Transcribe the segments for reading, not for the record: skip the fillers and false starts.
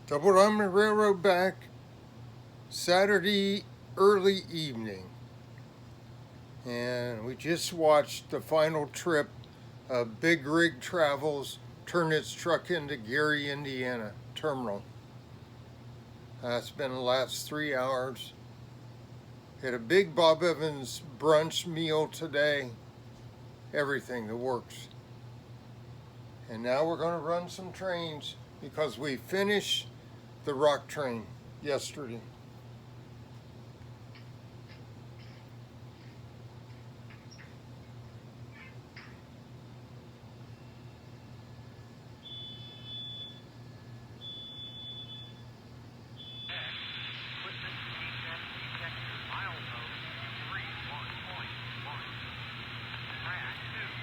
Double Diamond Railroad back Saturday early evening. And we just watched the final trip of Big Rig Travels turn its truck into Gary, Indiana terminal. It's been the last 3 hours. Had a big Bob Evans brunch meal today. Everything that works. And now we're going to run some trains because we finished the rock train yesterday.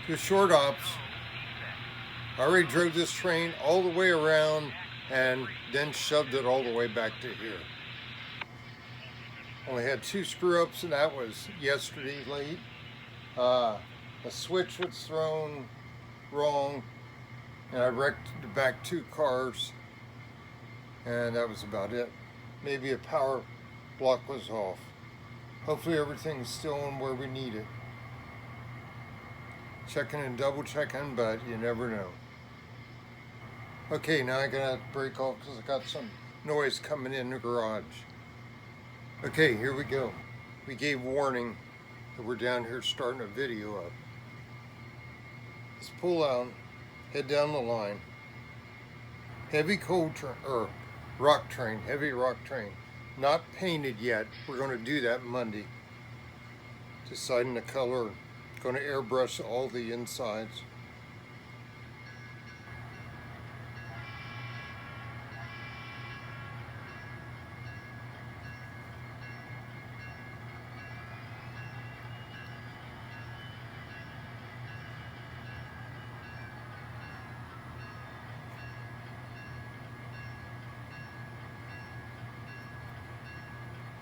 The short ops. I already drove this train all the way around and then shoved it all the way back to here. Only had 2 screw ups, and that was yesterday late. A switch was thrown wrong, and I wrecked the back 2 cars, and that was about it. Maybe a power block was off. Hopefully everything's still in where we need it. Checking and double checking, but you never know. Okay, now I gotta break off because I got some noise coming in the garage. Okay, here we go. We gave warning that we're down here starting a video up. Let's pull out, head down the line. Heavy rock train, heavy rock train. Not painted yet. We're gonna do that Monday. Deciding the color. Gonna airbrush all the insides.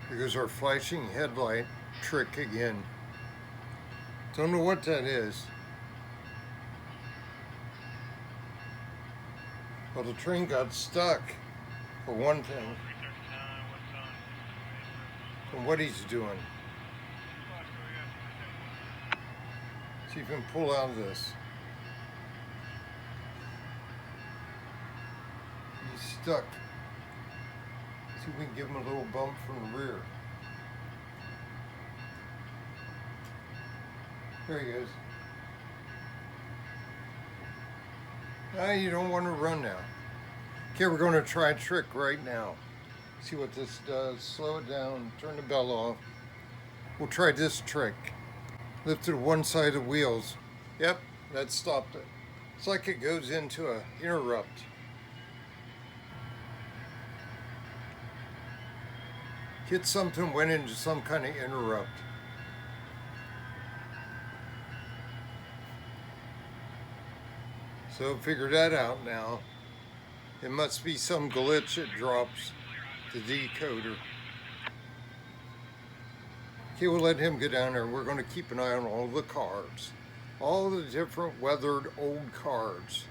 Here's our flashing headlight trick again. Don't know what that is. Well, the train got stuck, for one thing, from what he's doing. See if we can pull out of this. He's stuck. See if we can give him a little bump from the rear. There he is. You don't want to run now. Okay, we're going to try a trick right now. See what this does. Slow it down, turn the bell off. We'll try this trick. Lifted one side of the wheels. Yep, that stopped it. It's like it goes into a interrupt. Hit something, went into some kind of interrupt. So figure that out now. It must be some glitch that drops the decoder. Okay, we'll let him get down there. We're going to keep an eye on all the cars. All the different weathered old cars.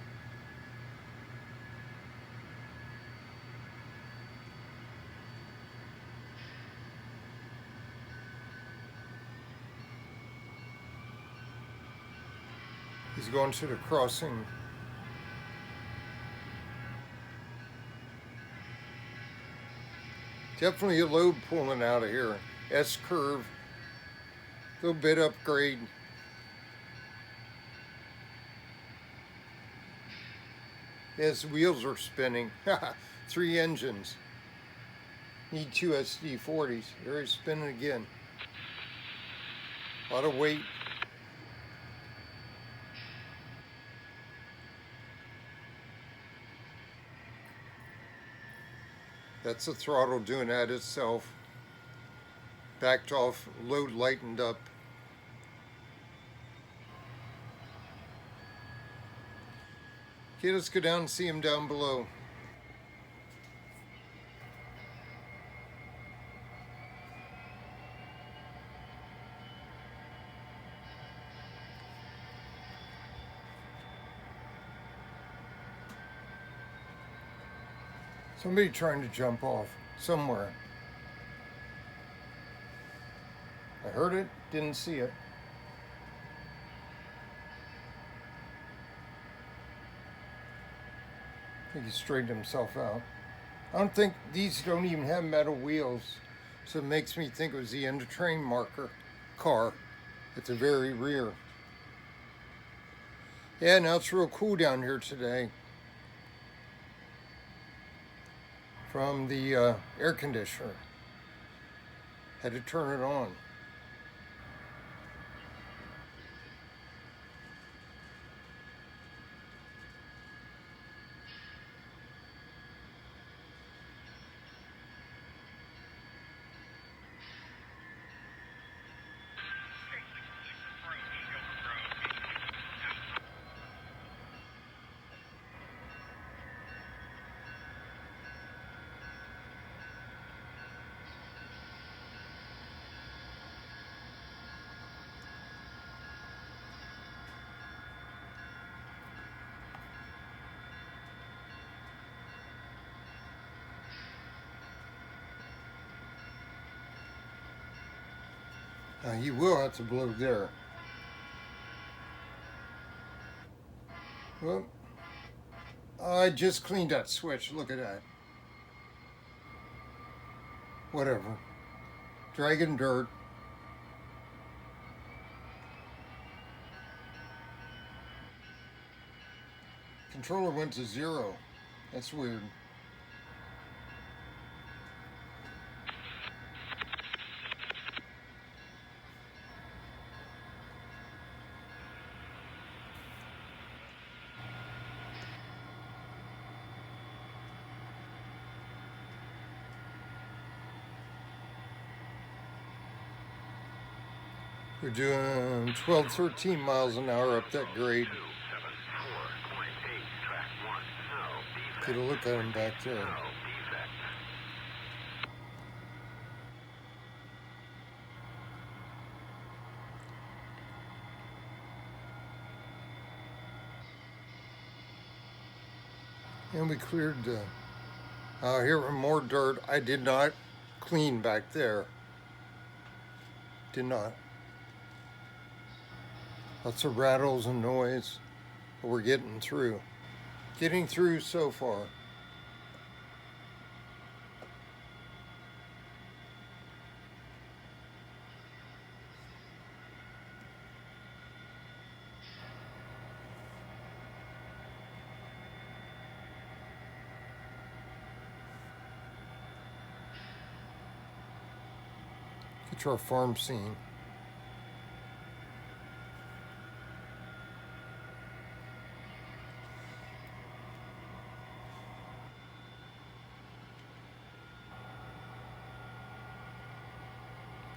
He's going to the crossing. Definitely a load pulling out of here. S-curve. A little bit upgrade. His wheels are spinning. 3 engines. Need 2 SD40s. There he's spinning again. A lot of weight. That's the throttle doing that itself. Backed off, load lightened up. Okay, let's go down and see him down below. Somebody trying to jump off somewhere. I heard it, didn't see it. I think he straightened himself out. I don't think these don't even have metal wheels, so it makes me think it was the end of train marker car at the very rear. Yeah, now it's real cool down here today from the air conditioner. Had to turn it on. You will have to blow there. Well, I just cleaned that switch. Look at that. Whatever. Dragging dirt. Controller went to 0. That's weird. We're doing 12, 13 miles an hour up that grade. Get a look at him back there. And we cleared here were more dirt. I did not clean back there. Did not. Lots of rattles and noise, but we're getting through. Getting through so far. Get to our farm scene.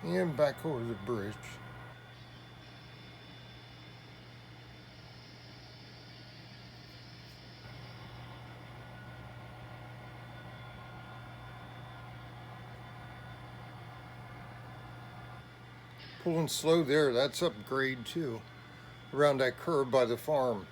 And back over the bridge. Pulling slow there, that's up grade too, around that curve by the farm.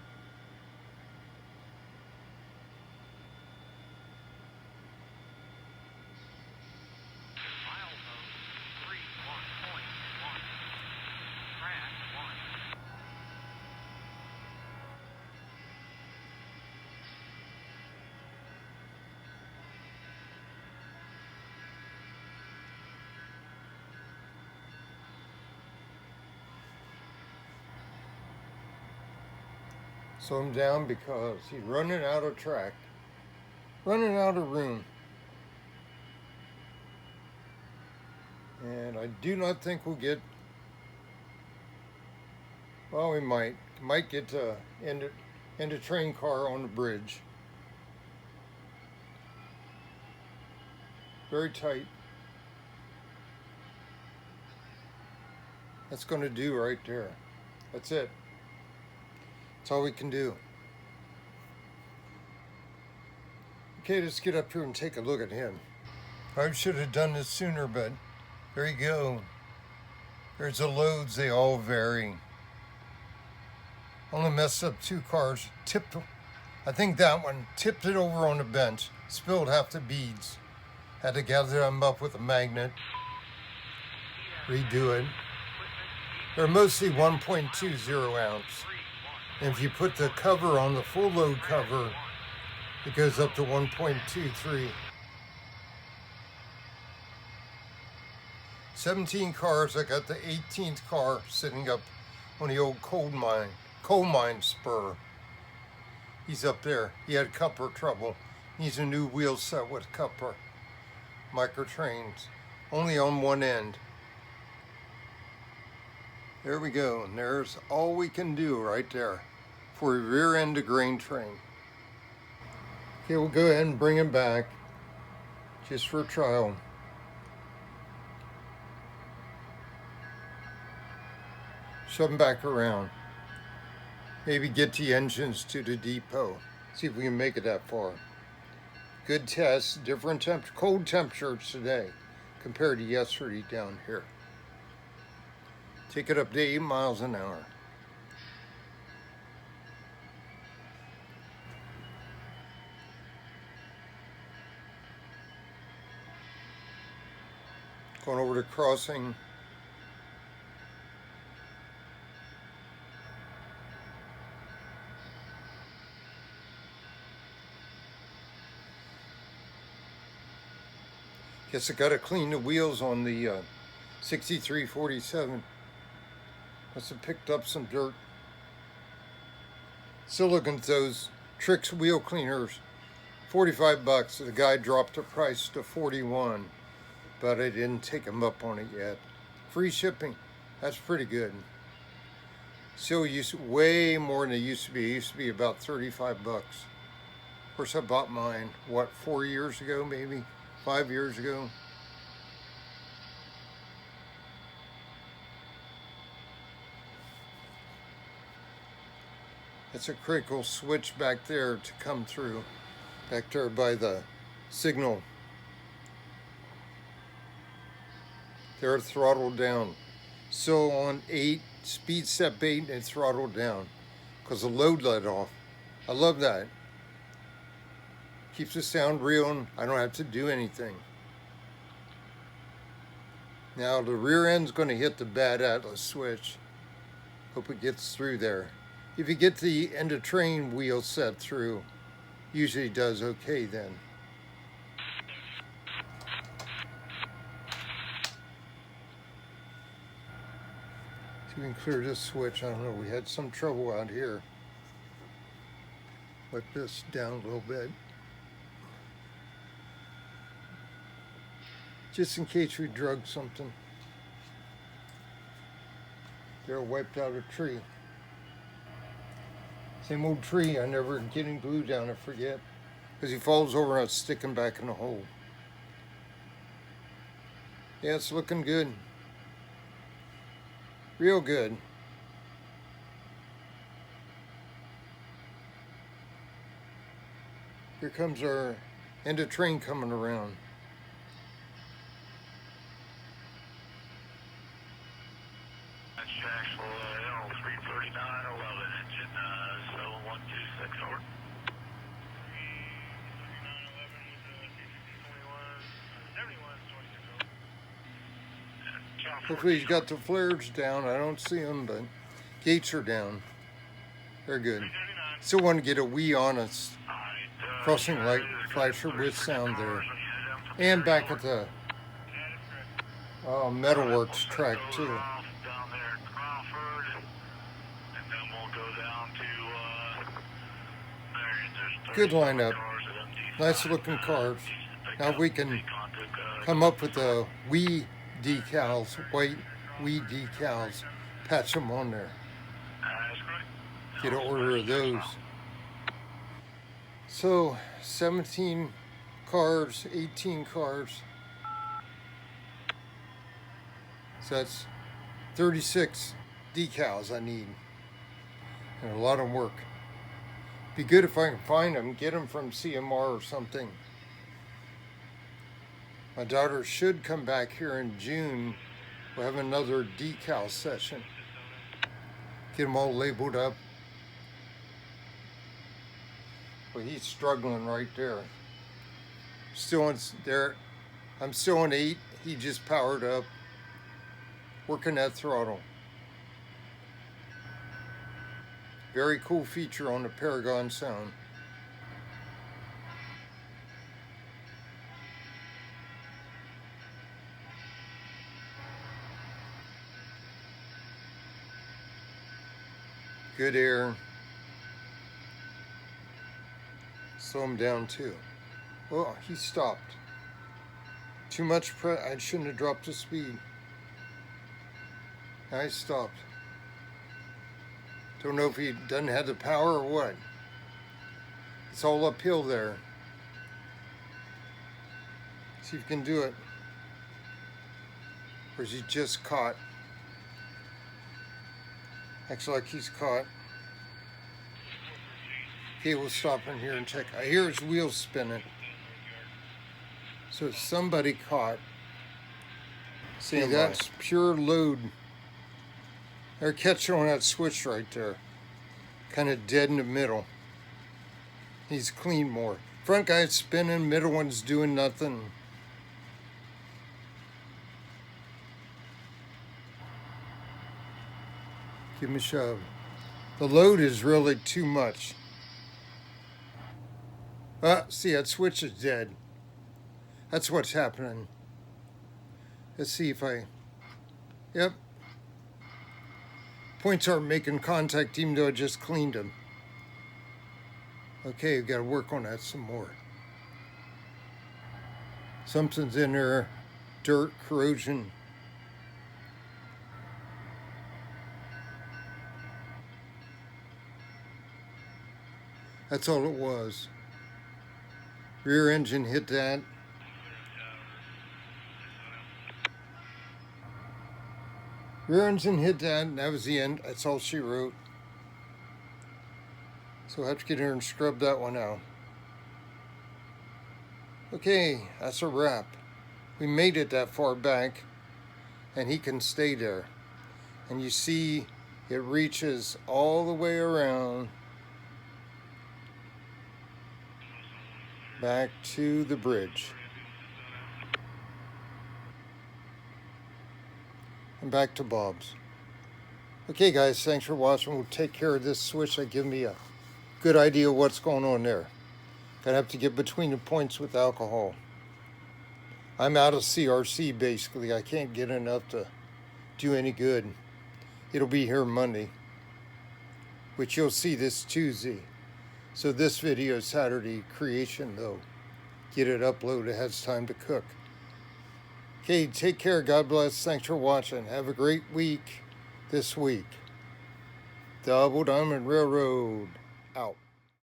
Slow him down because he's running out of track, running out of room. And I do not think we'll get, well, we might get to end a train car on the bridge. Very tight. That's going to do right there. That's it. That's all we can do. Okay, let's get up here and take a look at him. I should have done this sooner, but there you go. There's the loads, they all vary. Only messed up 2 cars. Tipped I think that one tipped it over on the bench, spilled half the beads. Had to gather them up with a magnet, redo it. They're mostly 1.20 ounce. And if you put the cover on, the full load cover, it goes up to 1.23. 17 cars. I got the 18th car sitting up on the old coal mine spur. He's up there. He had coupler trouble. Needs a new wheel set with coupler. Micro trains. Only on one end. There we go. And there's all we can do right there for a rear end of grain train. Okay, we'll go ahead and bring him back just for a trial. Shove them back around. Maybe get the engines to the depot. See if we can make it that far. Good test. Different cold temperatures today compared to yesterday down here. Take it up to 8 miles an hour. Going over to crossing. Guess I gotta clean the wheels on the 6347. Must have picked up some dirt. Still looking at those Trix wheel cleaners. 45 bucks. The guy dropped the price to 41, but I didn't take him up on it yet. Free shipping. That's pretty good. Still way more than it used to be. It used to be about 35 bucks. Of course, I bought mine, what, 4 years ago maybe? 5 years ago. It's a critical switch back there to come through. Back there by the signal. They're throttled down. So on 8, speed step 8, it's throttled down because the load let off. I love that. Keeps the sound real and I don't have to do anything. Now the rear end's going to hit the bad Atlas switch. Hope it gets through there. If you get the end of train wheel set through, usually does okay then. So we can clear this switch. I don't know, we had some trouble out here. Let this down a little bit. Just in case we drug something. There, wiped out a tree. Same old tree, I never get any glue down, I forget. Because he falls over and I stick him back in the hole. Yeah, it's looking good. Real good. Here comes our end of train coming around. Hopefully he's got the flares down. I don't see them, but gates are down. They're good. Still want to get a wee honest crossing light flasher with sound there. And back at the Metalworks track too. Good lineup. Nice looking cars. Now if we can come up with the wee decals, white wee decals, patch them on there. Get an order of those. So 17 cars, 18 cars. So that's 36 decals I need. And a lot of work. Be good if I can find them, get them from CMR or something. My daughter should come back here in June. We'll have another decal session. Get them all labeled up. Well, he's struggling right there. Still on there. I'm still on 8. He just powered up. Working that throttle. Very cool feature on the Paragon Sound. Good air. Slow him down too. Oh, he stopped. Too much I shouldn't have dropped the speed. Now he stopped. Don't know if he doesn't have the power or what. It's all uphill there. See if you can do it. Or is he just caught? Acts like he's caught. Okay, we'll stop in here and check. I hear his wheels spinning. So it's somebody caught. See, that's pure load. They're catching on that switch right there. Kind of dead in the middle. He's clean more. Front guy's spinning, middle one's doing nothing. Give him a shove. The load is really too much. See, that switch is dead. That's what's happening. Let's see if yep. Points aren't making contact even though I just cleaned them. Okay, we've got to work on that some more. Something's in there. Dirt, corrosion. That's all it was. Rear engine hit that. Rear engine hit that, and that was the end. That's all she wrote. So I'll have to get her and scrub that one out. Okay, that's a wrap. We made it that far back, and he can stay there. And you see it reaches all the way around back to the bridge. And back to Bob's. Okay guys, thanks for watching. We'll take care of this switch. That gives me a good idea of what's going on there. Gonna have to get between the points with alcohol. I'm out of CRC basically. I can't get enough to do any good. It'll be here Monday, which you'll see this Tuesday. So this video is Saturday creation though. Get it uploaded, it has time to cook. Okay, take care, God bless, thanks for watching. Have a great week this week. Double Diamond Railroad, out.